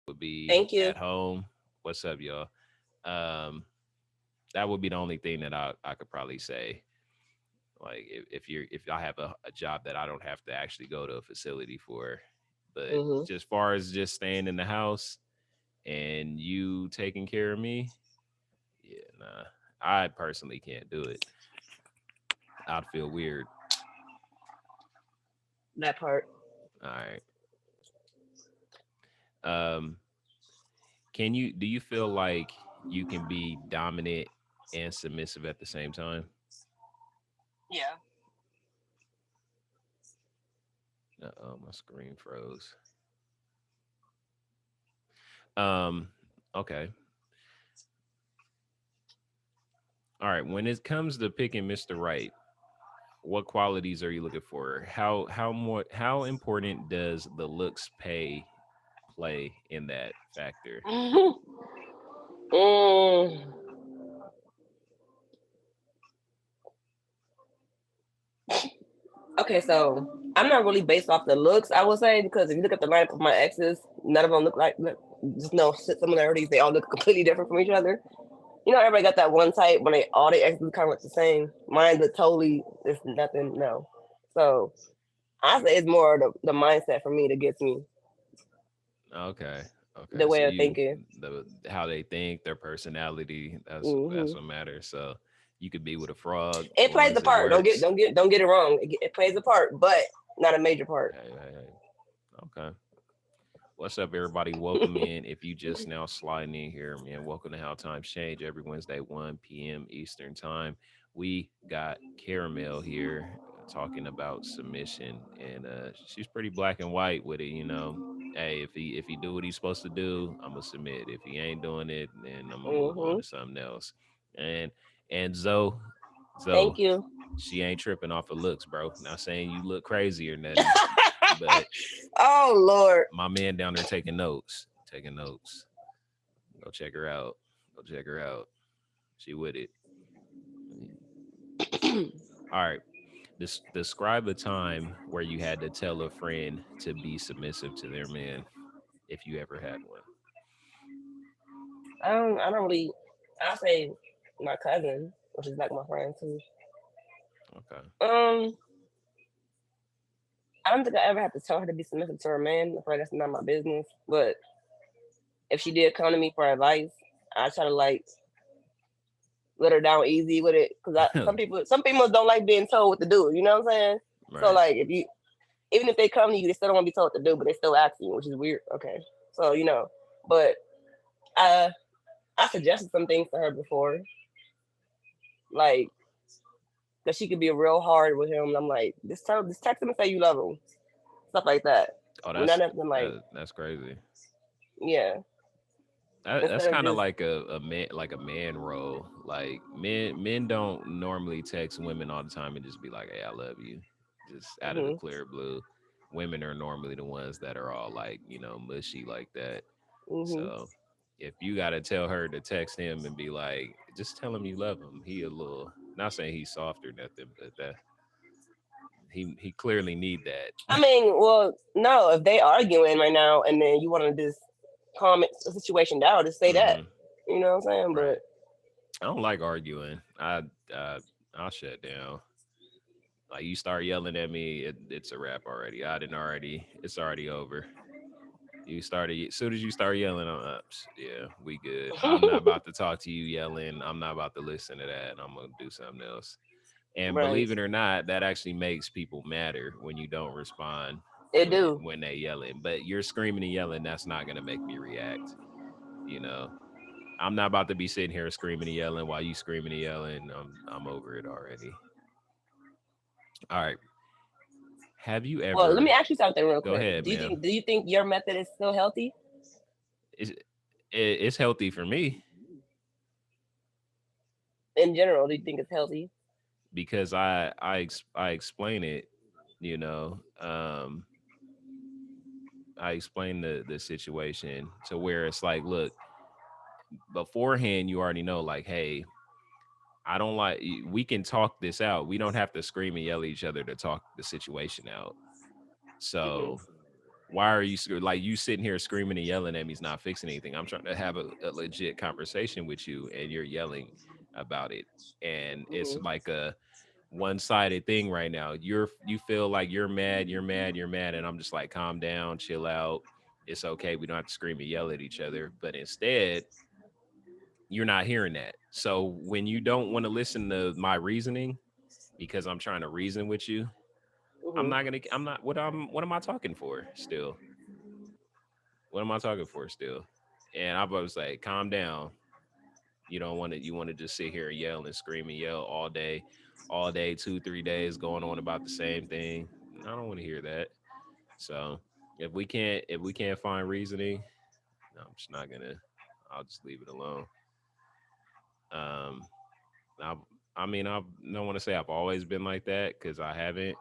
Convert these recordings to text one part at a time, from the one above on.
would be Thank you. at home. What's up, y'all? Um, that would be the only thing that I could probably say. Like if I have a job that I don't have to actually go to a facility for, but Hmm. just far as just staying in the house and you taking care of me, yeah, nah, I personally can't do it. I'd feel weird. That part. All right. Um, do you feel like you can be dominant and submissive at the same time? Yeah. Oh, my screen froze. Um, okay. All right. When it comes to picking Mr. Right, what qualities are you looking for? How important does the looks play in that factor? Mm. Okay, so I'm not really based off the looks, I would say, because if you look at the lineup of my exes, none of them look like, just no similarities. They all look completely different from each other. You know, everybody got that one type when they all the exes kind of look the same. Mine look totally, it's nothing, no. So I say it's more the mindset for me that gets me, Okay. the Okay. So way of you thinking. the how they think, their personality, that's Hmm. what matters. So you could be with a frog as It long plays a as it part. works. Don't get it wrong. It plays a part, but not a major part. Hey, hey, hey. Okay. What's up, everybody? Welcome in. If you just now sliding in here, man, welcome to How Times Change every Wednesday, 1 p.m. Eastern Time. We got Caramel here talking about submission, and she's pretty black and white with it. Hey, if he do what he's supposed to do, I'm gonna submit. If he ain't doing it, then I'm gonna move on Hmm. to something else. And Zoe, Thank you. she ain't tripping off of looks, bro. Not saying you look crazy or nothing, but Oh Lord. my man down there taking notes. Taking notes. Go check her out. Go check her out. She with it. All right. Describe a time where you had to tell a friend to be submissive to their man, if you ever had one. I don't really. I say my cousin, which is like my friend too. Okay. Um, I don't think I ever have to tell her to be submissive to her man. I feel like that's not my business. But if she did come to me for advice, I try to like let her down easy with it because some people don't like being told what to do. You know what I'm saying? So Right. like if you even if they come to you, they still don't want to be told what to do, but they still ask you, which is weird. Okay, so but I I suggested some things to her before, like that she could be real hard with him. And I'm like, just text him and say you love him, stuff like that. Oh, Not nothing like, that's crazy. yeah. That's Instead of kind of just, like a man role. Like men don't normally text women all the time and just be like, "Hey, I love you," just out of the hmm clear blue. Women are normally the ones that are all like mushy like that. hmm So if you got to tell her to text him and be like, just tell him you love him. He a little, not saying he's soft or nothing, but that he clearly need I that. mean, well, no, if they arguing right now and then you want to just calm the situation down, just say that. Hmm. You know what I'm saying? But Right. I don't like arguing. Uh, I'll shut down. Like you start yelling at me, it's a wrap already. It's already over. You started as soon as you start yelling, yeah, we good. I'm not about to talk to you yelling. I'm not about to listen to that. I'm gonna do something else. And right, believe it or not, that actually makes people madder when you don't respond it do. when they yelling. But you're screaming and yelling, that's not gonna make me react. You know, I'm not about to be sitting here screaming and yelling while you screaming and yelling. I'm over it already. All right. Have you Well, let me ever? ask you something real Go quick. ahead, man. Do you think your method is still healthy It's healthy for me in general? Do you think it's healthy? because I explain it. You know, I explain the situation to where it's like, look, beforehand you already know, like, hey, I don't like. We can talk this out. We don't have to scream and yell at each other to talk the situation out. Hmm. So Why are you like you sitting here screaming and yelling at me is not fixing anything. I'm trying to have a legit conversation with you and you're yelling about it. And it's Hmm. like a one-sided thing right now. You feel like you're mad, you're mad, you're mad, and I'm just like, calm down, chill out. It's okay. We don't have to scream and yell at each other. But instead, you're not hearing that. So when you don't want to listen to my reasoning because I'm trying to reason with you, Hmm. I'm not what am I talking for still? What am I talking for still? And I was like, calm down. You don't want to you want to just sit here and yell and scream and yell all day, 2, 3 days going on about the same thing. I don't want to hear that. So if we can't find reasoning, no, I'm just not gonna I'll just leave it alone. Um I I mean I don't want to say I've always been like that because I haven't.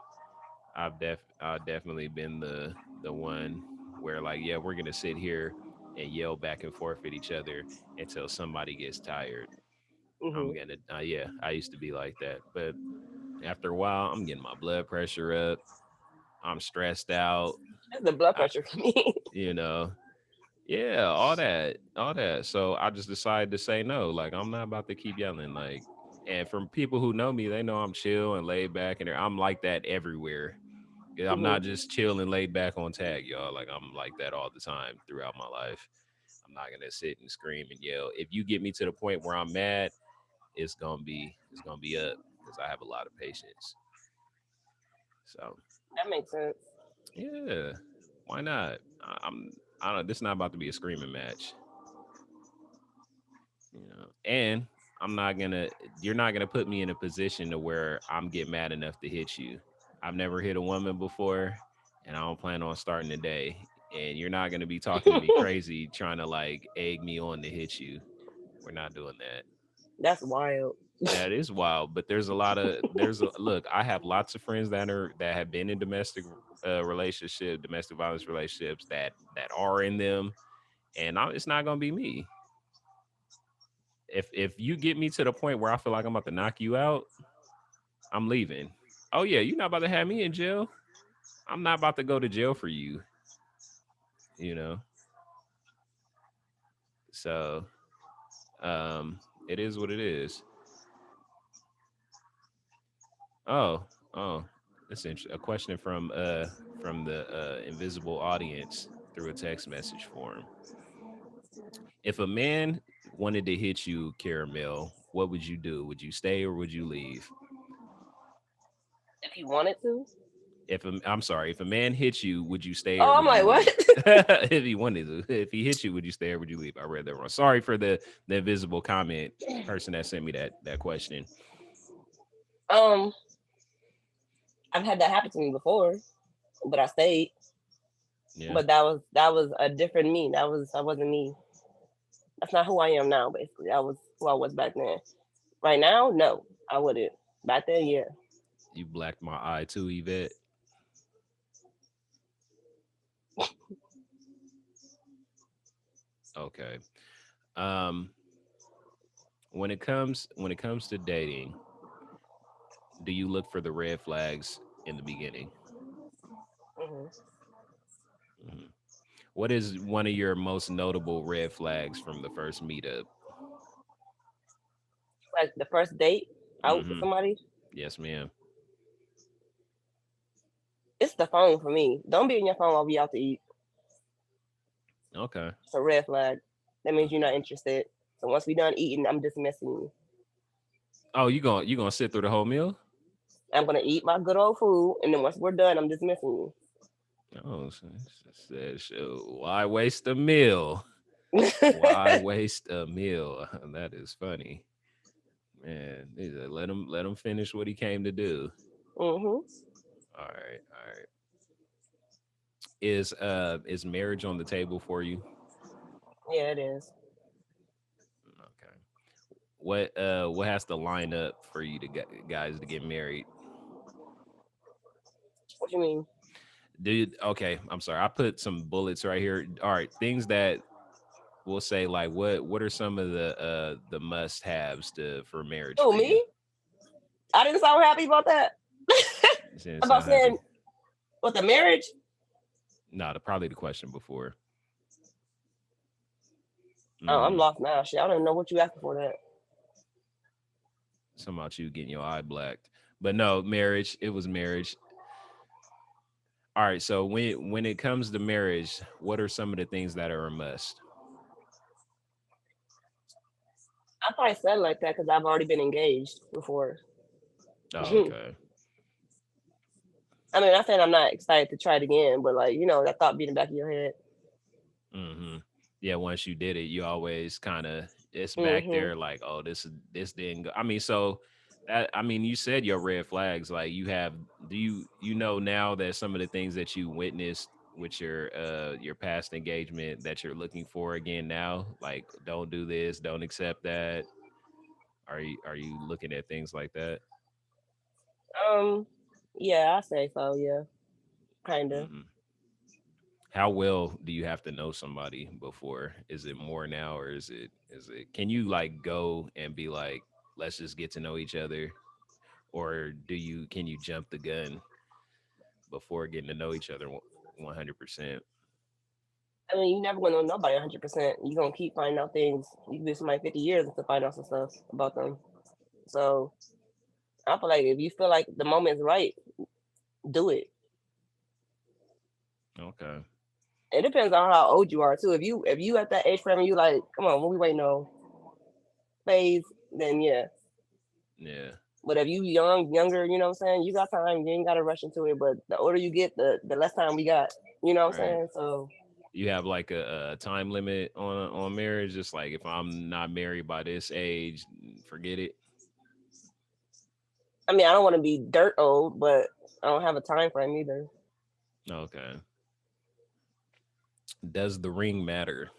I've definitely been the one where like yeah we're gonna sit here and yell back and forth at each other until somebody gets tired. I'm Hmm. gonna yeah I used to be like that, but after a while I'm getting my blood pressure up. I'm stressed out. That's the blood I, pressure for me. you know yeah all that. So I just decided to say no. Like I'm not about to keep yelling. Like and from people who know me, they know I'm chill and laid back, and I'm like that everywhere. Yeah, I'm not Hmm. just chill and laid back on tag, y'all. Like I'm like that all the time throughout my life. I'm not gonna sit and scream and yell. If you get me to the point where I'm mad, it's gonna be up because I have a lot of patience. So That makes sense. yeah, why not? I don't. This is not about to be a screaming match, you know. And I'm not gonna. You're not gonna put me in a position to where I'm get mad enough to hit you. I've never hit a woman before, and I don't plan on starting today. And you're not gonna be talking to me crazy, trying to like egg me on to hit you. We're not doing that. That's wild. That is wild, but there's a lot of look. I have lots of friends that have been in domestic violence relationships that are in them, and it's not gonna be me. If you get me to the point where I feel like I'm about to knock you out, I'm leaving. Oh yeah, you're not about to have me in jail. I'm not about to go to jail for you. You know, so it is what it is. Oh, oh, that's interesting. A question from the invisible audience through a text message form. If a man wanted to hit you, Caramel, what would you do? Would you stay or would you leave? If he wanted to. I'm sorry, if a man hits you, would you stay or Oh, I'm would you like, what? leave? If he wanted to, if he hit you, would you stay or would you leave? I read that wrong. Sorry for the invisible comment person that sent me that question. um, I've had that happen to me before, but I stayed. Yeah, But that was a different me. That wasn't me. That's not who I am now. Basically, that was who I was back then. Right now, no, I wouldn't. Back then, yeah. you blacked my eye too, Yvette. Okay. Um, when it comes to dating, do you look for the red flags in the beginning? Hmm. Mhm. What is one of your most notable red flags from the first meetup? Like the first date out with Hmm. somebody, Yes, ma'am. it's the phone for me. Don't be on your phone while we out to eat. Okay. It's a red flag. That means you're not Okay. interested. So once we done eating, I'm dismissing you. Oh, you gonna sit through the whole meal? I'm gonna eat my good old food, and then once we're done, I'm dismissing Oh, why waste a meal? you. Why waste a meal? That is funny, man. Let him finish what he came to do. Hmm. All right, all right. Is marriage on the table for you? Yeah, it is. Okay. What has to line up for you to get guys to get married? What you mean? Dude, okay, I'm sorry. I put some bullets right here. All right, things that we'll say like what are some of the must haves to for marriage Oh, for you? me? I didn't sound happy about that. You didn't About sound happy. saying what the marriage? Nah, probably the question before. Oh, I'm Mm-hmm. lost now. Shit, I don't even know what you asking for that. Something about you getting your eye blacked. But no, marriage. It was marriage. All right. So when it comes to marriage, what are some of the things that are a must? I probably said it like that because I've already been engaged before. Oh, I okay. mean, I said I'm not excited to try it again, but like, that thought be in the back of your head. Mm-hmm. Yeah, once you did it, you always kind of it's back Hmm. there like, oh, this didn't go. I mean, so that I mean, you said your red flags. Like you have, do you know now that some of the things that you witnessed with your past engagement that you're looking for again now, like don't do this, don't accept that. Are you looking at things like that? Um, yeah, I say so. Yeah, kind of. Hmm. How well do you have to know somebody before? Is it more now, or is it can you like go and be like, let's just get to know each other, or can you jump the gun before getting to know each other 100%? I mean, you never gonna know nobody 100%. You gonna keep finding out things. You can be somebody 50 years to find out some stuff about them. So I feel like if you feel like the moment is right, do it. Okay. It depends on how old you are too. If you at that age frame and you like, come on, what we waiting on phase, then yeah. Yeah. But if you younger, you know what I'm saying, you got time, you ain't gotta rush into it. But the older you get, the less time we got. You know what I'm Right. saying? So You have like a time limit on marriage, just like if I'm not married by this age, forget it. I mean I don't wanna be dirt old, but I don't have a time frame either. Okay. Does the ring matter?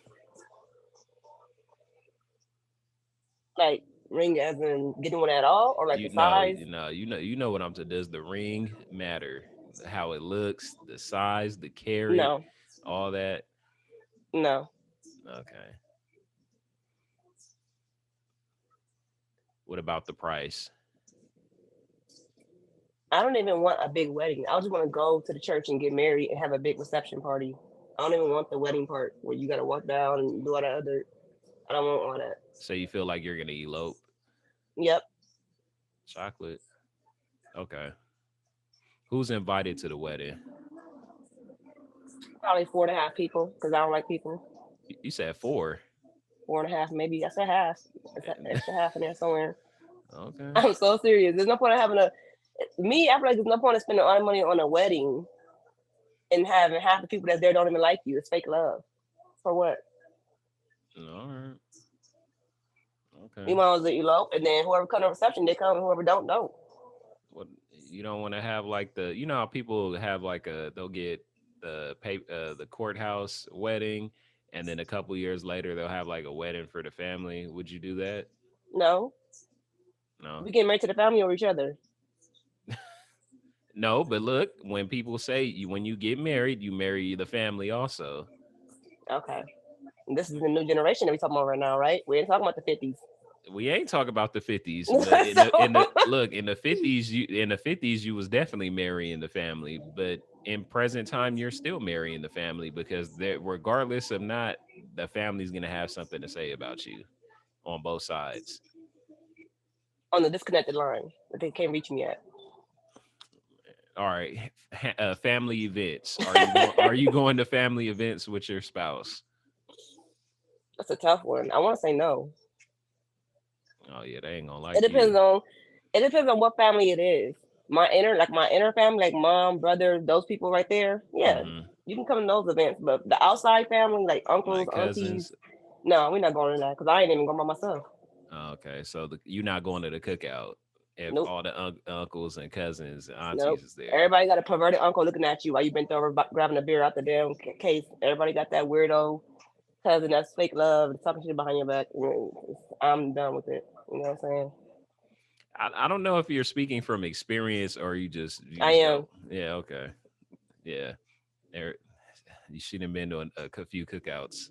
Like ring as in getting one at all or like the You know, size? you know what I'm saying. Does the ring matter? How it looks, the size, the carat, No, all that. no. Okay. What about the price? I don't even want a big wedding. I just want to go to the church and get married and have a big reception party. I don't even want the wedding part where you gotta walk down and do all that other. I don't want all that. So you feel like you're gonna elope? Yep, Chocolate. Okay. Who's invited to the wedding? probably 4.5 people because I don't like people. You said four. 4.5, maybe. I said half. It's an extra half in there somewhere. Okay. I'm so serious. There's no point in having a me. I feel like there's no point in spending all the money on a wedding and having half the people that's there don't even like you. It's fake love. For what? All right. You Okay. might as well elope, and then whoever come to reception, they come, and whoever don't. What you don't want to have like how people have like they'll get the courthouse wedding, and then a couple years later they'll have like a wedding for the family. Would you do that? No, No. we get married to the family or each other. No, but look, when people say when you get married, you marry the family also. Okay. This is the new generation that we talking about right now, right? We ain't talking about the 50s. We ain't talking about the 50s, but in So, the look in the 50s you was definitely marrying the family, but in present time you're still marrying the family because regardless of not, the family's gonna have something to say about you on both sides. on the disconnected line that they can't reach me at. All right, family events. Are you going to family events with your spouse? That's a tough one. I want to say no. Oh yeah, they ain't gonna It like depends you. on it depends on what family it is. My inner family, like mom, brother, those people right there. Yeah, Hmm. you can come to those events, but the outside family, like uncles, Like aunties, cousins. no, we're not going to that because I ain't even going by myself. Oh, okay, so you're not going to the cookout if Nope, all the uncles and cousins and nope. aunties is there. Everybody got a perverted uncle looking at you while you bent over grabbing a beer out the damn case. Everybody got that weirdo cousin that's fake love and talking shit behind your back. I'm done with it. You know what I'm saying? I don't know if you're speaking from experience or you I just don't. am. Yeah, okay, yeah. There, you should have been to a few cookouts.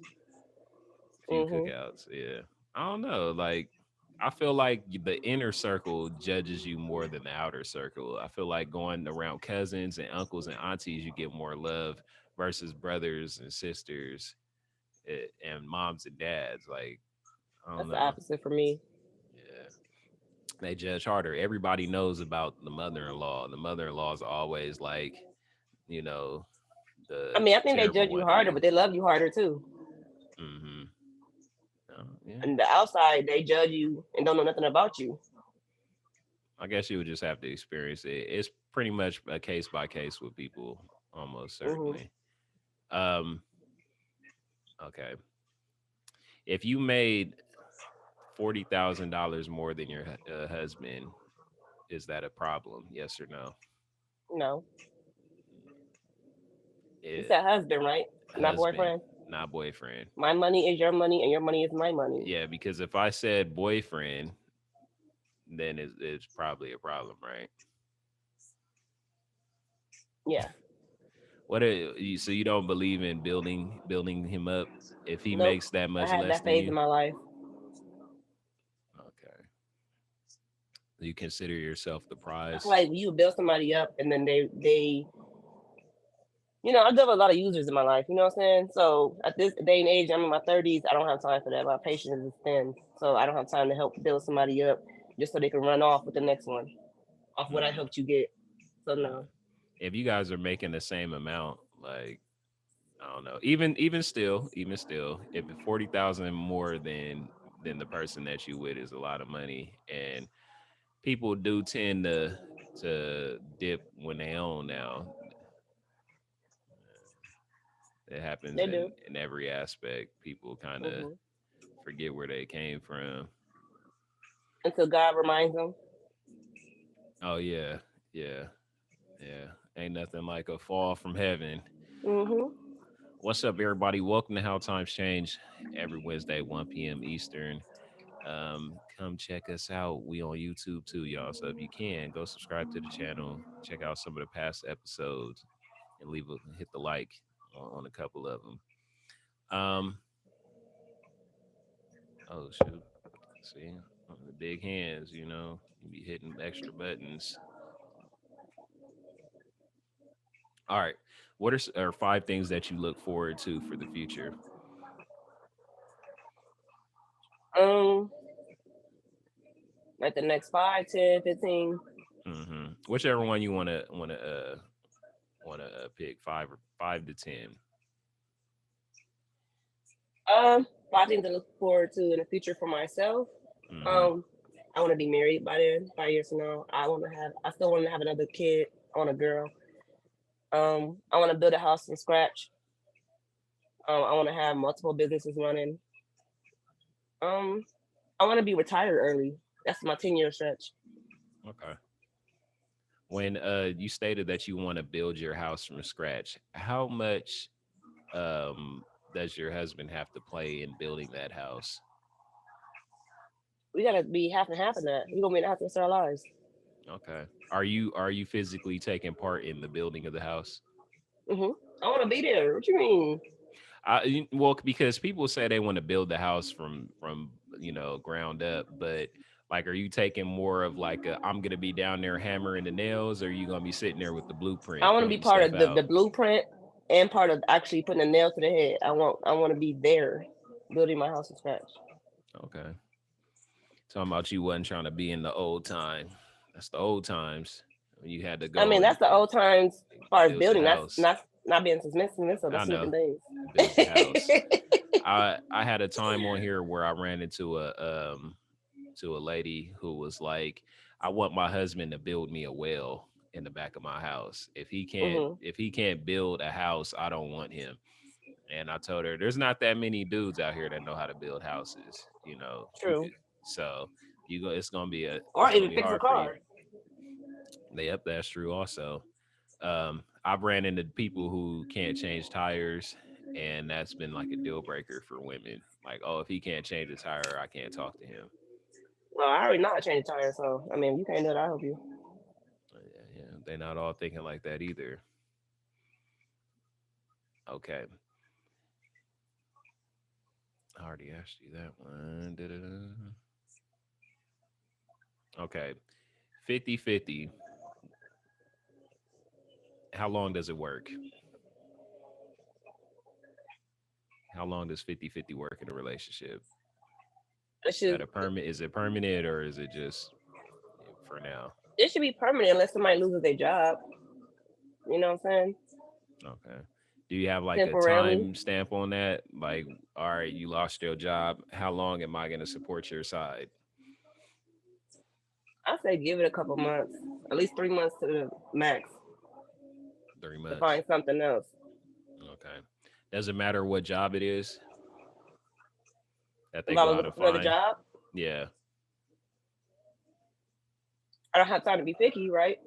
Few Hmm. cookouts. Yeah, I don't know. Like, I feel like the inner circle judges you more than the outer circle. I feel like going around cousins and uncles and aunties, you get more love versus brothers and sisters, and moms and dads. Like, I don't That's the know. opposite for me. Yeah, they judge harder. Everybody knows about the mother-in-law. The mother-in-law is always like, you know, I the mean, I think they terrible judge you one to harder, you. but they love you harder too. Mm-hmm. Yeah. And the outside, they judge you and don't know nothing about you. I guess you would just have to experience it. It's pretty much a case by case with people, almost Hmm. certainly. Um, okay. If you made $40,000 more than your husband, is that a problem? Yes or no? No, you It, said husband, right? Not husband, boyfriend. not boyfriend. My money is your money, and your money is my money. Yeah, because if I said boyfriend, then it's probably a problem, right? Yeah. What so you don't believe in building him up if he Nope. makes that I much had less that than phase you? in my life. Okay. You consider yourself the I feel prize. like you build somebody up, and then I deal with a lot of users in my life. You know what I'm saying? So at this day and age, I'm in my 30s. I don't have time for that. My patience is thin, so I don't have time to help build somebody up just so they can run off with the next one off what I Mm, helped you get. So yeah. no, If you guys are making the same amount, like I don't know, even still, if it's 40,000 more than the person that you with is a lot of money, and people do tend to dip when they own now. It happens they do. in every aspect. People kind of Hmm. forget where they came from. Until God reminds them. Oh yeah, yeah, yeah. Ain't nothing like a fall from heaven. Hmm. What's up, everybody? Welcome to How Times Change every Wednesday, 1 p.m. Eastern. Come check us out. We on YouTube too, y'all. So if you can, go subscribe to the channel, check out some of the past episodes, and hit the like on a couple of them. Um, oh shoot, see, the big hands, you be hitting extra buttons. All right, what are 5 things that you look forward to for the future? Um, like the next 5, 10, 15. Whichever one you wanna pick, 5 to 10. Five things to look forward to in the future for myself. Mm-hmm. Um, I want to be married by then. 5 years from now, I still want to have another kid. I want a girl. I want to build a house from scratch. I want to have multiple businesses running. Um, I want to be retired early. That's my 10-year stretch. Okay. When you stated that you want to build your house from scratch, how much does your husband have to play in building that house? We gotta be half and half of that. We gonna be in the house the rest of our lives. Okay. Are you physically taking part in the building of the house? Hmm. I want to be there. What you mean? Well, because people say they want to build the house from ground up, but like, are you taking more of like I'm gonna be down there hammering the nails, or are you gonna be sitting there with the I blueprint want to be pointing part stuff of the out? blueprint and part of actually putting a nail to the head. I want to be there, building my house from scratch. Okay. Talking about you wasn't trying to be in the old time. That's the old times when you had to I go mean, and, that's the old times as far as build the building. That's house. not being submissive. So I that's two know, different things. build the house. I had a time on here where I ran into a lady who was like, I want my husband to build me a well in the back of my house. Hmm. If he can't build a house, I don't want him. And I told her there's not that many dudes out here that know how to build houses. You True. could so you go it's gonna be Or it's gonna even be fix a hard for you. car. Yep, that's true also. I've ran into people who can't change tires, and that's been like a deal breaker for women. Like, oh, if he can't change a tire, I can't talk to him. Well, I already know how to change a tire, so I mean, if you can't do it, I'll help you. Yeah, yeah, they're not all thinking like that either. Okay, I already asked you that one. Da-da-da. Okay, 50-50. How long does it work? How long does 50-50 work in a relationship? It Is that should a permit? Is it permanent or is it just for now? it should be permanent unless somebody loses their job. You know what I'm saying? Okay. Do you have like a Temporarily. time stamp on that? Like, all right, you lost your job. How long am I going to support your side? I say give it a couple months, at least 3 months to the max, to 3 months. find something else. Okay. Doesn't matter what job it is that If they I go was out looking and for another find. job, Yeah. I don't have time to be picky, right?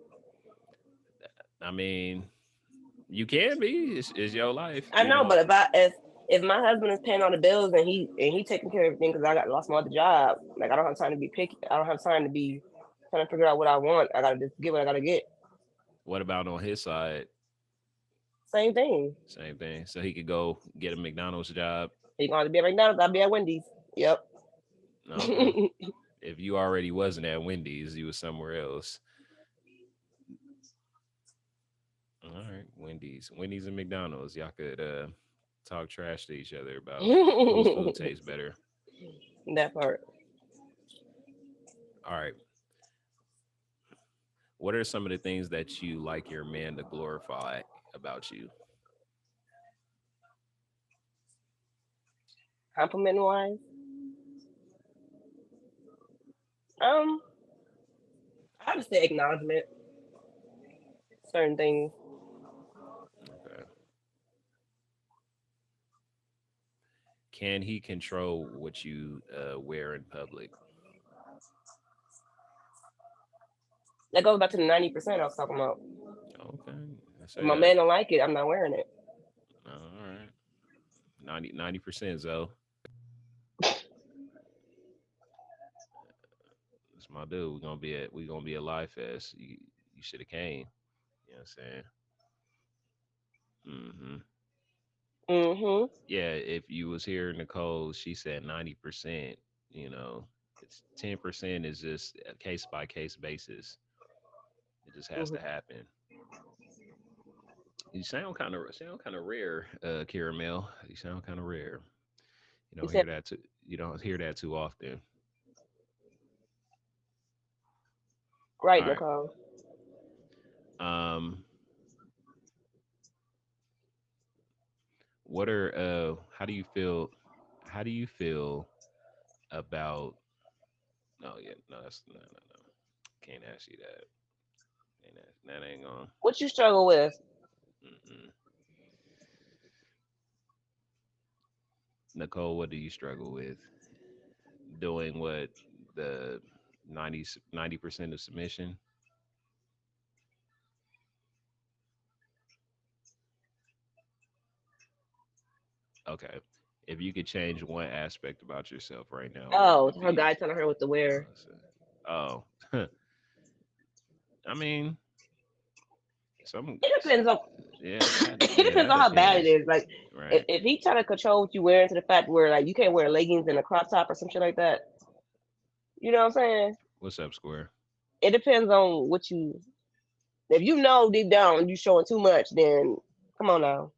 I mean, you can be. It's your life, I you know, know. but if my husband is paying all the bills and he taking care of everything because I got lost my other job, like I don't have time to be picky. I don't have time to be trying to figure out what I want. I gotta just get what I gotta get. What about on his side? Same thing. Same thing. So he could go get a McDonald's job. You gonna have to be at McDonald's? I'll be at Wendy's. Yep. Okay. If you already wasn't at Wendy's, you was somewhere else. All right, Wendy's and McDonald's. Y'all could talk trash to each other about whose food tastes better. That part. All right. What are some of the things that you like your man to glorify about you? Compliment wise, um, I would say acknowledgement. Certain things. Okay. Can he control what you wear in public? That goes back to the 90% I was talking about. Okay. I If say my that. man don't like it, I'm not wearing it. All right. 90% though. That's my dude. We're gonna be at Live Fest. You should have came. You know what I'm saying? Hmm. Mm-hmm. Yeah, if you was here, Nicole, she said 90%. You know, it's 10% is just a case by case basis. It just has to Mm-hmm. happen. You sound kind of rare, Caramel. You sound kind of rare. You You don't said hear that too. You don't hear that too often. right, All right. Nicole. Um, what are How do you feel? How do you feel about? No, yeah, no, no. Can't ask you that. That ain't going. What you struggle with? Mm-mm. Nicole, what do you struggle with? Doing what the 90% of submission? Okay. If you could change one aspect about yourself right now, what would Oh, it her be? guy telling her what to wear. Let's see. Oh, I mean, some, It depends on yeah, that, it yeah, depends that on how bad it depends, is. Like right? if he trying to control what you wear into the fact where like you can't wear leggings and a crop top or some shit like that. You know what I'm saying? What's up, Square? It depends on what you. If you know deep down you showing too much, then come on now.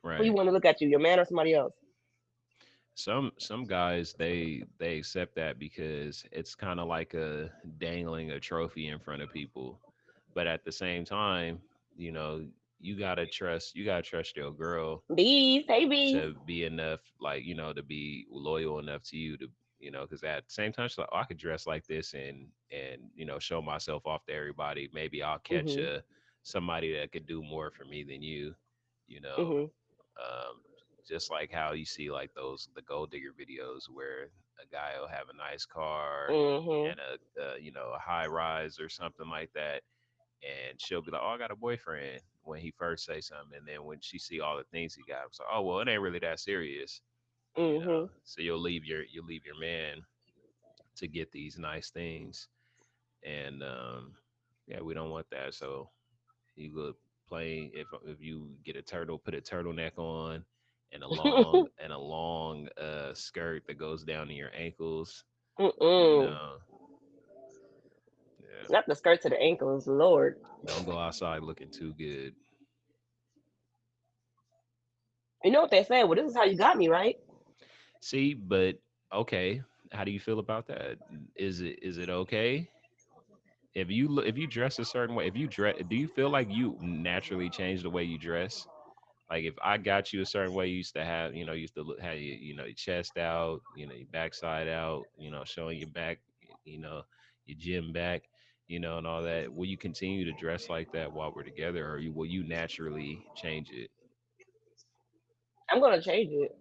Who you Right. want to look at you? Your man or somebody else? Some guys they accept that because it's kind of like a dangling a trophy in front of people, but at the same time, you know, you gotta trust your girl Bees, hey bees. to be enough, like, to be loyal enough to you to, because at the same time she's like, oh, I could dress like this and show myself off to everybody. Maybe I'll catch Mhm. somebody that could do more for me than you know Mhm. um just like how you see like those the gold digger videos where a guy will have a nice car Mhm. and a high rise or something like that, and she'll be like, "Oh, I got a boyfriend," when he first say something, and then when she see all the things he got, it's like, "Oh, well, it ain't really that serious," Mhm. So you'll leave your man to get these nice things, and yeah, we don't want that. So you go play if you get a turtle, put a turtleneck on, and a long skirt that goes down to your ankles, you Mm-mm. know. Yeah, Not the skirt to the ankles, Lord. don't go outside looking too good. You know what they say? Well, this is how you got me, right? See, but okay, how do you feel about that? Is it okay if if you dress a certain way? If you dress, do you feel like you naturally change the way you dress? Like if I got you a certain way, you used to have, used to look, have your chest out, your backside out, showing your back, you know, your gym back, and all that. Will you continue to dress like that while we're together, or will you naturally change it? I'm gonna change it.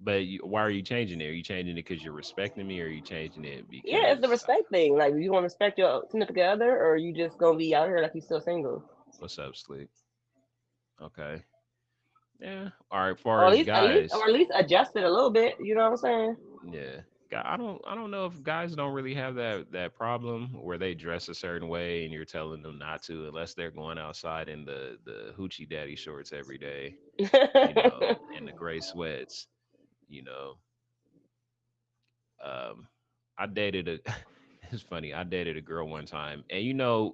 But why are you changing it? Are you changing it because you're respecting me, or are you changing it Yeah, it's the because respect thing. Like, you want to respect your significant other, or you just gonna be out here like you still single, what's up, Slick? Okay, yeah. All right. Far or as or guys, at least adjust it a little bit. You know what I'm saying? yeah. I don't know if guys don't really have that problem where they dress a certain way and you're telling them not to unless they're going outside in the hoochie daddy shorts every day, and the gray sweats, you know. Um I dated a it's funny, I dated a girl one time, and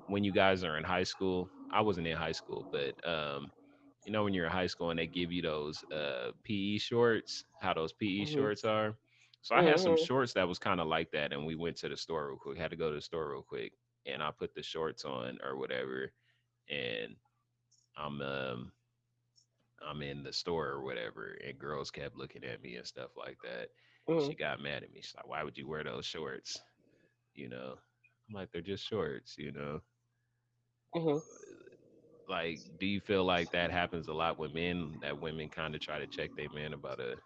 when you guys are in high school, I wasn't in high school, but when you're in high school and they give you those PE shorts, how those PE Mhm. shorts are. So I had some Mhm. shorts that was kind of like that, and we went to the store real quick. Had to go to the store real quick, and I put the shorts on or whatever, and I'm um I'm in the store or whatever, and girls kept looking at me and stuff like that. And Mhm. she got mad at me. She's like, "Why would you wear those shorts?" You know, I'm like, "They're just shorts." Mhm. Like, do you feel like that happens a lot with men, that women kind of try to check their man about a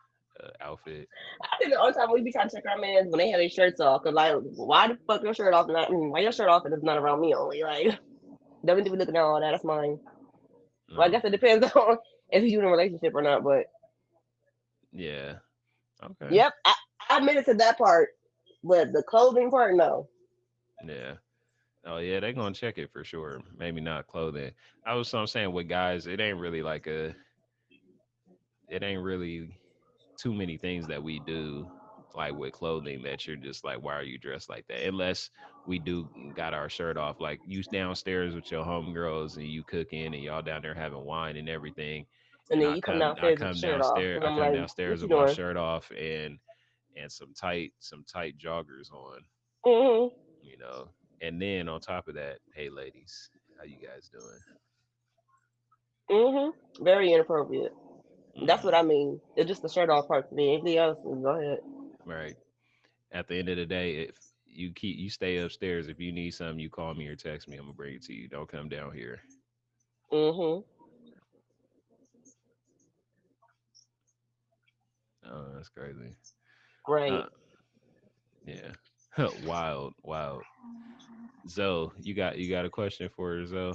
outfit? I think the only time we be trying to check our mans when they have their shirts off, cause like, why the fuck your shirt off? Not why your shirt off and it's not around me only. Like, don't need to be looking at all that. That's mine. Well, I guess it Okay. depends on if you in a relationship or not. But Yeah. Okay. yep, I admitted to that part, but the clothing part, no. Yeah. Oh yeah, they're gonna check it for sure. Maybe not clothing. I was so I'm saying with guys, it ain't really too many things that we do like with clothing that you're just like, why are you dressed like that? Unless we do got our shirt off. Like you downstairs with your homegirls and you cooking and y'all down there having wine and everything. And And then you come I downstairs with your come shirt off, downstairs and I I'm come like, downstairs what you with my doing? shirt off and some tight joggers on, Mhm. you know. And then on top of that, hey ladies, how you guys doing? Mhm. Very inappropriate. That's what Mm, I mean. It's just the shirt off part to me. Anything else, go ahead. right. At the end of the day, if you stay upstairs, if you need something, you call me or text me. I'm gonna bring it to you. Don't come down here. Mhm. Oh, that's crazy. Uh, Great. yeah. Wild, wild. Zoe, you got a question for her, Zoe?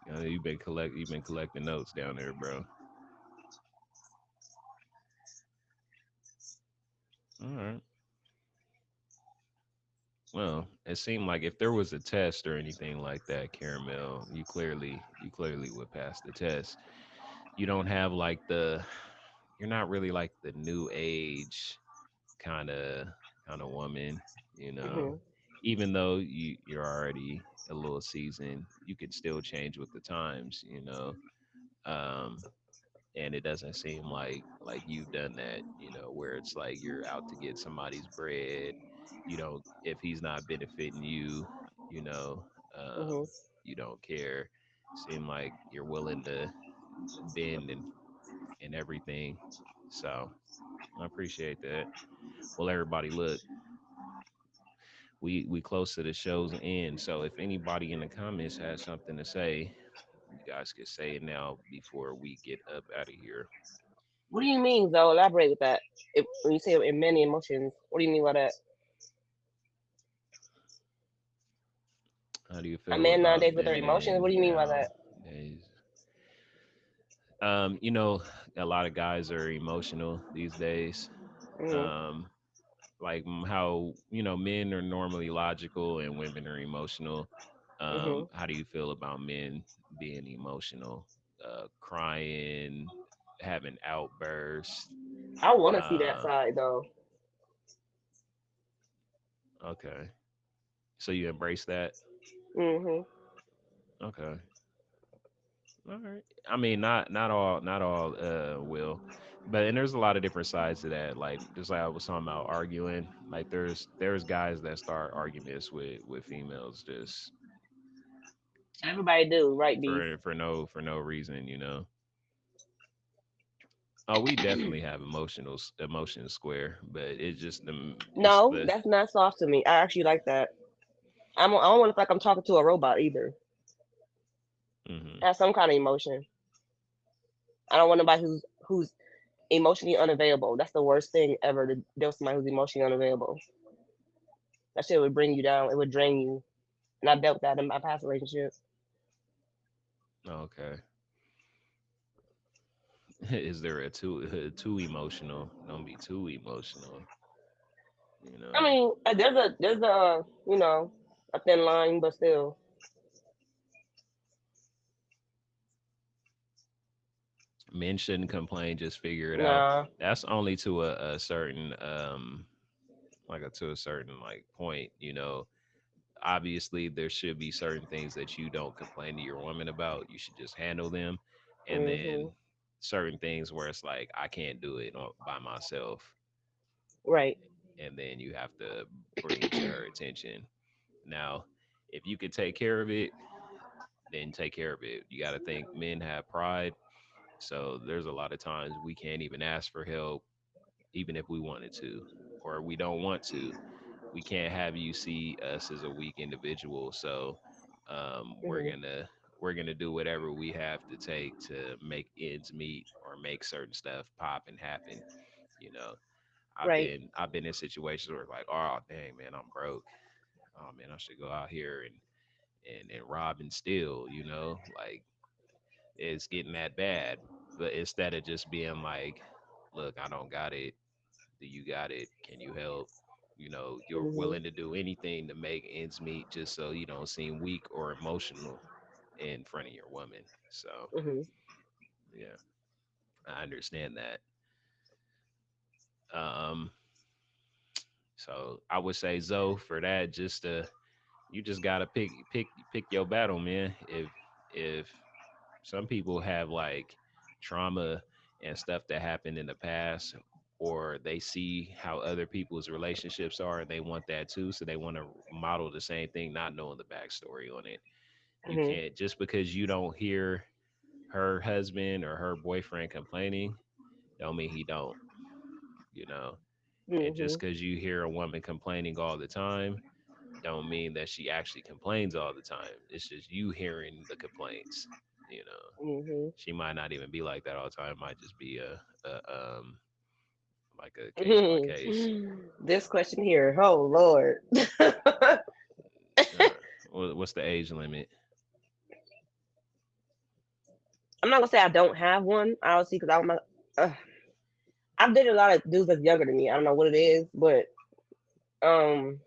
I know you've been collecting notes down there, bro. All right. Well, it seemed like if there was a test or anything like that, Caramel, you clearly would pass the test. You don't have like you're not really like the new age kind of woman, you know. Mhm. Even though you're already a little seasoned, you can still change with the times. Um, and it doesn't seem like you've done that, where it's like you're out to get somebody's bread. You don't if he's not benefiting you, you know, Mhm. you don't care. Seem like you're willing to bend and everything. So I appreciate that. Well, everybody, look, we close to the show's end. So if anybody in the comments has something to say, you guys can say it now before we get up out of here. What do you mean, though? Elaborate with that. When you say in many emotions, what do you mean by that? How do you A feel man about nowadays with their emotions. What men do you mean by that? nowadays? A lot of guys are emotional these days. Mhm. Um, like how men are normally logical and women are emotional. Mhm. How do you feel about men being emotional, crying, having outbursts? I want to see that Uh, side though. okay, so you embrace that. Mhm. Okay, All right. I mean, not all will, but and there's a lot of different sides to that. Like just like I was talking about arguing. Like there's guys that start arguments with females just Everybody do, right, B? for no reason, you know. Oh, we definitely have emotions square, but it's just it's No, the that's not soft to me. I actually like that. I don't want to feel like I'm talking to a robot either. hmm I have some kind of emotion. I don't want nobody who's emotionally unavailable. That's the worst thing ever to deal with somebody who's emotionally unavailable. That shit would bring you down. It would drain you. And I dealt with that in my past relationship. okay. Is there a too emotional? Don't be too emotional, you I know. mean, there's a a thin line, but still, Men shouldn't complain, just figure it out. nah. That's only to a certain to a certain like point, you know. Obviously there should be certain things that you don't complain to your woman about. You should just handle them. And then Mhm. certain things where it's like I can't do it by myself, Right. and then you have to bring it to her attention. Now, if you could take care of it, then take care of it. You got to think men have pride. So there's a lot of times we can't even ask for help, even if we wanted to, or we don't want to. We can't have you see us as a weak individual. So we're Mhm. gonna we're gonna do whatever we have to take to make ends meet or make certain stuff pop and happen. You know, Right. I've been in situations where it's like, oh dang man, I'm broke. Oh man, I should go out here and rob and steal. You know, like it's getting that bad. But instead of just being like, look, I don't got it. Do you got it? Can you help? You know, you're Mhm. willing to do anything to make ends meet just so you don't seem weak or emotional in front of your woman. So, Mhm. yeah, I understand that. Um, so I would say Zoe for that, just you just gotta pick your battle, man. If some people have like trauma and stuff that happened in the past, or they see how other people's relationships are and they want that too, so they want to model the same thing, not knowing the backstory on it. You Mhm. can't, just because you don't hear her husband or her boyfriend complaining don't mean he don't, you know. And just Mhm. because you hear a woman complaining all the time don't mean that she actually complains all the time. It's just you hearing the complaints, you know. Mhm. She might not even be like that all the time. It might just be like a case by case. Mhm. This question here. Oh Lord. What's the age limit? I'm not gonna say I don't have one, obviously, because I'm. I've dated a lot of dudes that's younger than me. I don't know what it is, but um,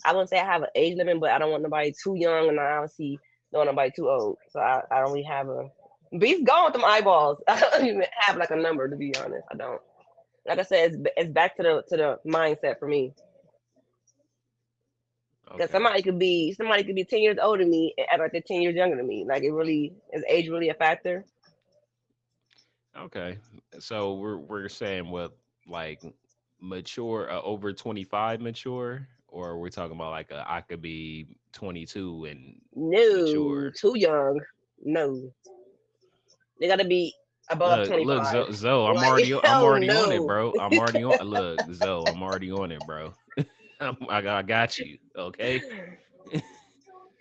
I wouldn't say I have an age limit, but I don't want nobody too young, and I obviously don't want nobody too old. So I don't really have a. Beast gone with them eyeballs. I don't even have like a number to be honest. I don't. Like I said, it's back to the mindset for me. Because Okay. somebody could be 10 years older than me and act like they're 10 years younger than me. Like it really is age really a factor? Okay. So we're saying what, like, mature, over 25 mature, or we're talking about like I could be 22 and No, mature. too young. No, they got to be above Look, 25. Zoe, Like I'm oh already on it, no, bro. I'm already on. Look, Zoe, I'm already on it, bro. I got you. Okay.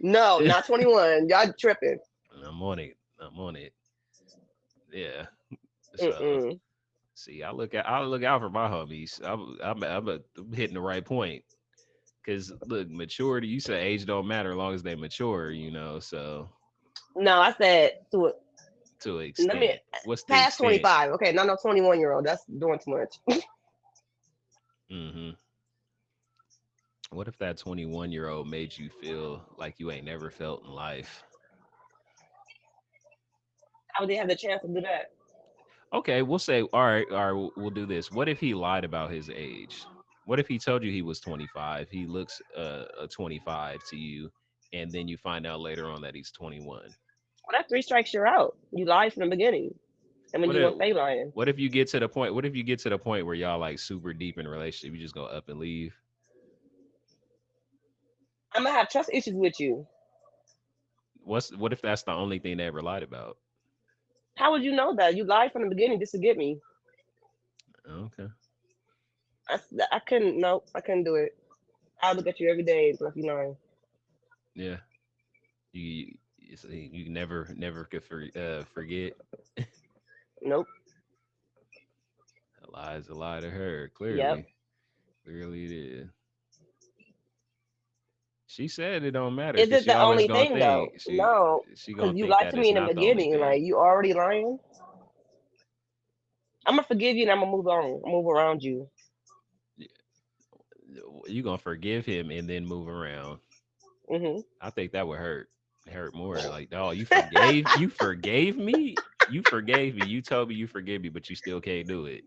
no, not 21. Y'all tripping. I'm on it. I'm on it. Yeah. So Mm-mm. see, I look out for my homies. I'm hitting the right point. Cause look, maturity. You say age don't matter as long as they mature. You know. So No, I said to it. to an Let me extent, what's the past extent? 25. Okay, not no 21-year-old. That's doing too much. hmm What if that 21-year-old made you feel like you ain't never felt in life? How would they have the chance to do that? Okay, we'll say, all right, we'll do this. What if he lied about his age? What if he told you he was 25? He looks 25 to you, and then you find out later on that he's 21. Well, that's three strikes, you're out. You lied from the beginning. And when What you if want to stay lying. what if you get to the point? What if you get to the point where y'all like super deep in a relationship? You just go up and leave. I'm gonna have trust issues with you. What if that's the only thing they ever lied about? How would you know that? You lied from the beginning just to get me. Okay. I, I couldn't, nope, I couldn't do it. I look at you every day and look you lying. Yeah. You never could forget. Nope. A lie is a lie to her. Yep. Clearly it is. She said it don't matter Is because it she the always only gonna thing think though? No, she because gonna you think lied that to me it's in the not the only beginning. thing. Like you already lying. I'm gonna forgive you and I'm gonna move on, move around you. You gonna forgive him and then move around. Hmm. I think that would hurt more. Like, oh, you forgave me, you forgave me. You told me you forgive me, but you still can't do it.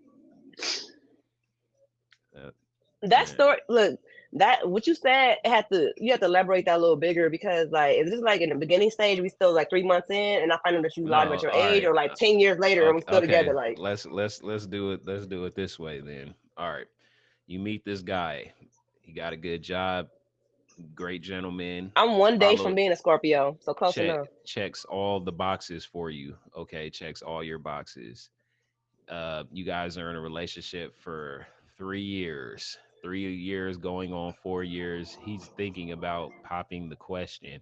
Uh, That man. story, look, that what you said had to you have to elaborate that a little bigger because like if this is like in the beginning stage, we still like 3 months in, and I find out that you lied about No, your all age, right. or like 10 years later and we Okay, still together. okay. Like Let's do it. Let's do it this way then. All right. You meet this guy. He got a good job, great gentleman. I'm one day Follow from being a Scorpio, so close enough. checks all the boxes for you. Okay, checks all your boxes. You guys are in a relationship for 3 years. 3 years going on 4 years. He's thinking about popping the question,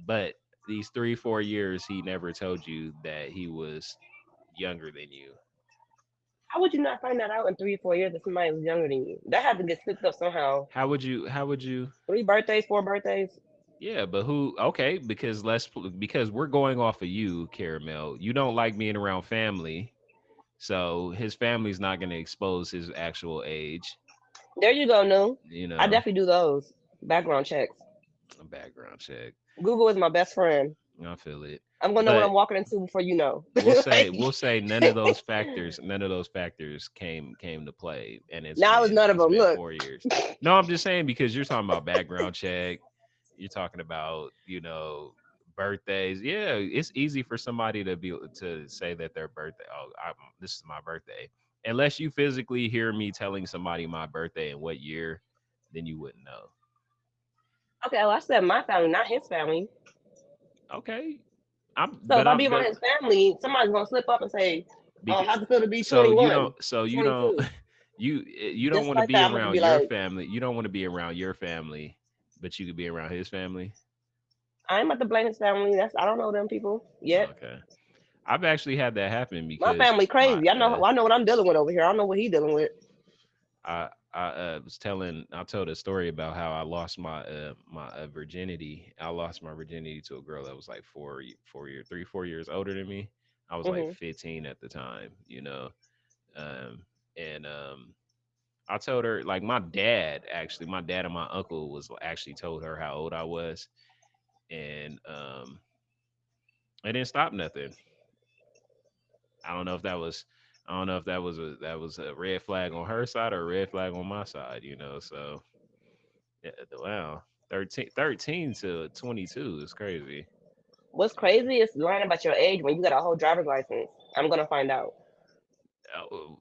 but these 3 4 years, he never told you that he was younger than you. How would you not find that out in 3 or 4 years if somebody was younger than you? That had to get slipped up somehow. How would you? How would you? 3 birthdays, 4 birthdays. Yeah, but who? Okay, because we're going off of you, Caramel. You don't like being around family, so his family's not going to expose his actual age. There you go, New. You I know, definitely do those background checks. a background check. Google is my best friend. I feel it, I'm gonna know what but I'm walking into before you know. we'll Like, we'll say none of those factors came to play, and now it's none of it's them. been Look, 4 years. No, I'm just saying because you're talking about background check. You're talking about birthdays. Yeah, it's easy for somebody to say that their birthday. Oh, this is my birthday. Unless you physically hear me telling somebody my birthday and what year, then you wouldn't know. okay, well, I said my family, not his family. Okay, So if I be I'm around but his family, somebody's gonna slip up and say, "Oh, because how's it feel to be 21, you don't 22?" you don't Just want to like be that, I'm gonna around be your like, family. You don't want to be around your family, but you could be around his family. "I ain't about to blame his family. That's I don't know them people yet. Okay, I've actually had that happen My because family my crazy. I know what I'm dealing with over here. I don't know what he dealing with. I told a story about how I lost my virginity. I lost my virginity to a girl that was like 4 years 3 4 years older than me. I was like Hmm. 15 at the time, um, and I told her like my dad and my uncle was actually told her how old I was, and it didn't stop nothing. I don't know if that was I don't know if that was a red flag on her side or a red flag on my side, so yeah, wow. 13 to 22 is crazy. What's crazy is lying about your age when you got a whole driver's license. I'm gonna find out. Oh,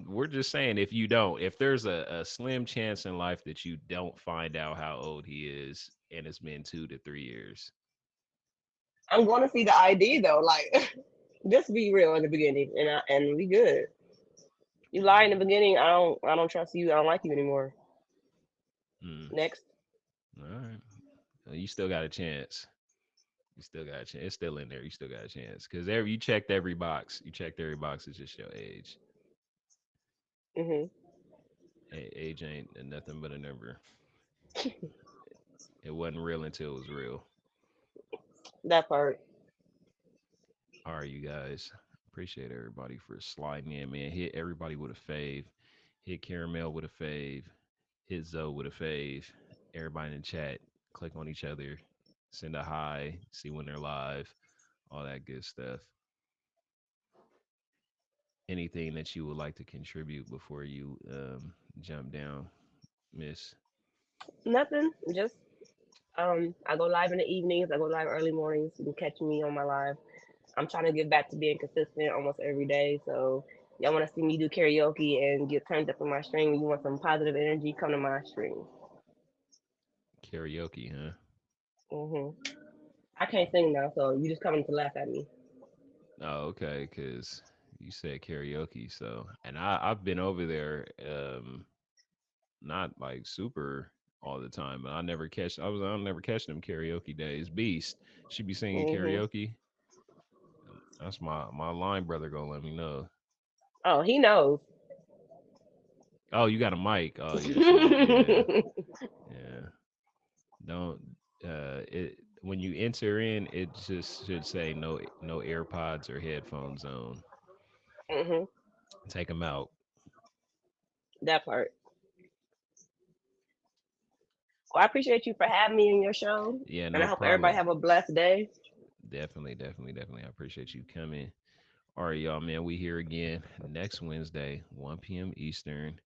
we're just saying if there's a slim chance in life that you don't find out how old he is and it's been 2 to 3 years. I'm going to see the ID though. Like, just be real in the beginning, and we good. You lie in the beginning. I don't trust you. I don't like you anymore. Mm, Next. all right. Well, you still got a chance. You still got a chance. It's still in there. You still got a chance because you checked every box. You checked every box. It's just your age. Hmm. Age ain't nothing but a number. It wasn't real until it was real. That part. All right, you guys. Appreciate everybody for sliding in, man. Hit everybody with a fave. Hit Caramel with a fave. Hit Zoe with a fave. Everybody in the chat, click on each other, send a hi, see when they're live, all that good stuff. Anything that you would like to contribute before you jump down, Miss? Nothing. Just I go live in the evenings. I go live early mornings. You can catch me on my live. I'm trying to get back to being consistent almost every day. So y'all want to see me do karaoke and get turned up in my stream. You want some positive energy? Come to my stream. Karaoke, huh? hmm I can't sing now, so you just coming to laugh at me. Oh, okay, because you said karaoke, so and I've been over there, not like super all the time, but I never catch them karaoke days. Beast, she be singing hmm karaoke. That's my line brother gonna let me know. Oh, he knows. Oh, you got a mic. Oh yeah, see, yeah, yeah. Don't it when you enter in, it just should say no AirPods or headphones on. hmm Take them out. That part. Well, I appreciate you for having me in your show, Yeah, and no I hope everybody problem. have a blessed day. Definitely, definitely, definitely. I appreciate you coming. All right, y'all, man. We here again next Wednesday, 1 p.m. Eastern.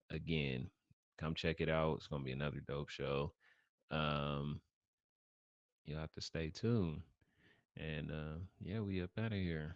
Again, come check it out. It's gonna be another dope show. Um, you'll have to stay tuned. And yeah, we up out of here.